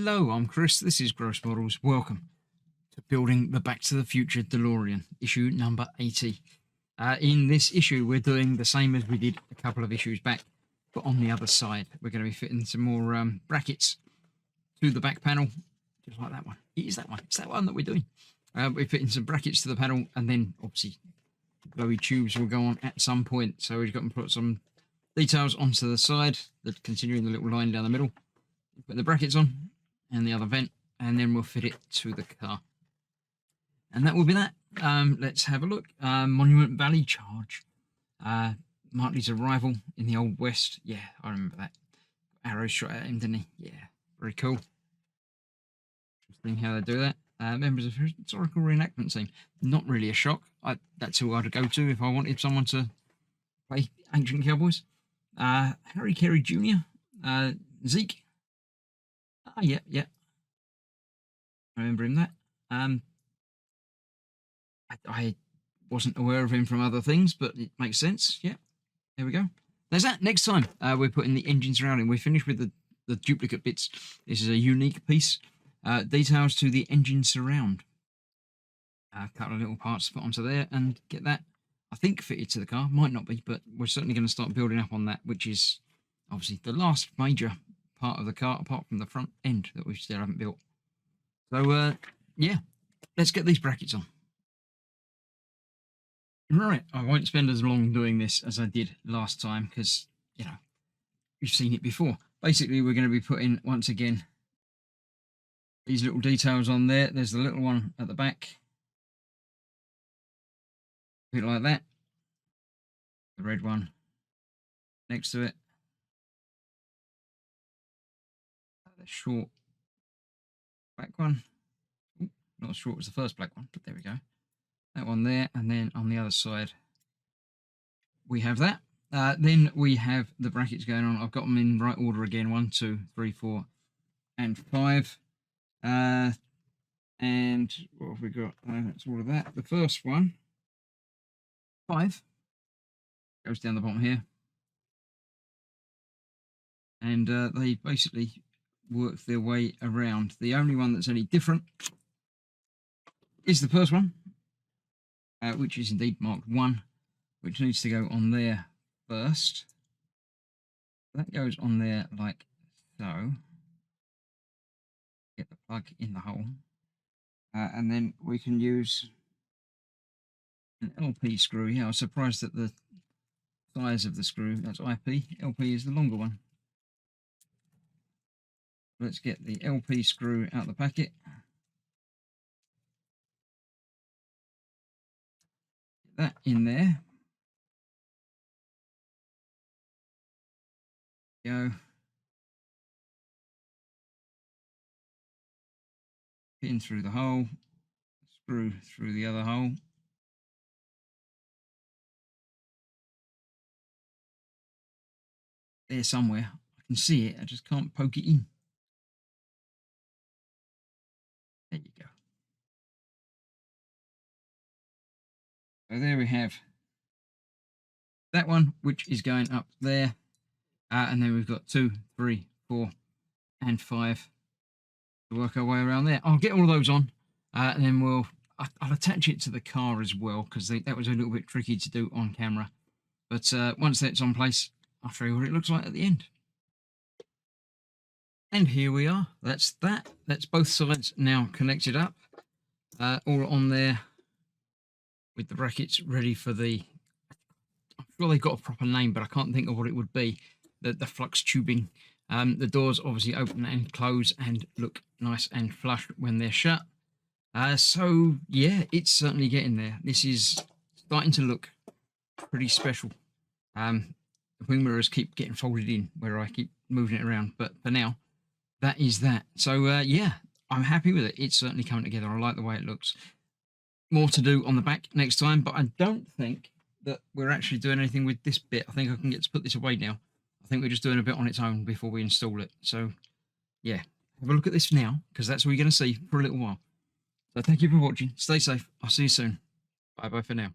Hello, I'm Chris. This is Gross Models. Welcome to building the Back to the Future DeLorean, issue number 80. In this issue, we're doing the same as we did a couple of issues back, but on the other side. We're going to be fitting some more brackets to the back panel, just like that one. It is that one. It's that one that we're doing. We're fitting some brackets to the panel, and then obviously glowy tubes will go on at some point. So we've got to put some details onto the side, continuing the little line down the middle. Put the brackets on and the other vent, and then we'll fit it to the car. And that will be that. Let's have a look. Monument Valley charge. Martley's arrival in the Old West. Yeah, I remember that. Arrows shot at him, didn't he? Yeah, very cool. Interesting how they do that. Members of the historical reenactment team. Not really a shock. That's who I'd go to if I wanted someone to play ancient cowboys. Harry Carey Jr. Zeke. Yeah. I remember him that. I wasn't aware of him from other things, but it makes sense. Yeah, there we go. There's that. Next time, we're putting the engine surrounding. We're finished with the duplicate bits. This is a unique piece. Details to the engine surround. A couple of little parts to put onto there and get that, I think, fitted to the car. Might not be, but we're certainly going to start building up on that, which is obviously the last major part of the car, apart from the front end that we still haven't built. So, yeah, let's get these brackets on. Right, I won't spend as long doing this as I did last time because, you know, you've seen it before. Basically, we're going to be putting, once again, these little details on there. There's the little one at the back. A bit like that. The red one next to it. The short black one. Ooh, not as short as the first black one, but there we go. That one there, and then on the other side we have that. Then we have the brackets going on. I've got them in right order again. 1, 2, 3, 4, and 5. And what have we got? That's all of that. The first one, 5, goes down the bottom here, and they basically work their way around. The only one that's any different is the first one, which is indeed marked 1, which needs to go on there first. That goes on there like so. Get the plug in the hole, and then we can use an LP screw. Yeah, I was surprised at the size of the screw. That's IP. LP is the longer one. Let's get the LP screw out the packet. Get that in there. Go. Pin through the hole. Screw through the other hole. There somewhere. I can see it. I just can't poke it in. There you go. So there we have that one, which is going up there. And then we've got 2, 3, 4, and 5 to work our way around there. I'll get all of those on, and then I'll attach it to the car as well, because that was a little bit tricky to do on camera. But once that's on place, I'll show you what it looks like at the end. And here we are. That's that. That's both sides now connected up, all on there with the brackets ready for the... I'm sure they've got a proper name, but I can't think of what it would be. The flux tubing. The doors obviously open and close and look nice and flush when they're shut. So yeah, it's certainly getting there. This is starting to look pretty special. The wing mirrors keep getting folded in where I keep moving it around, but for now, that is that. So yeah, I'm happy with it. It's certainly coming together. I like the way it looks. More to do on the back next time, but I don't think that we're actually doing anything with this bit. I think I can get to put this away now. I think we're just doing a bit on its own before we install it. So yeah, have a look at this now, because that's what you're going to see for a little while. So thank you for watching. Stay safe. I'll see you soon. Bye bye for now.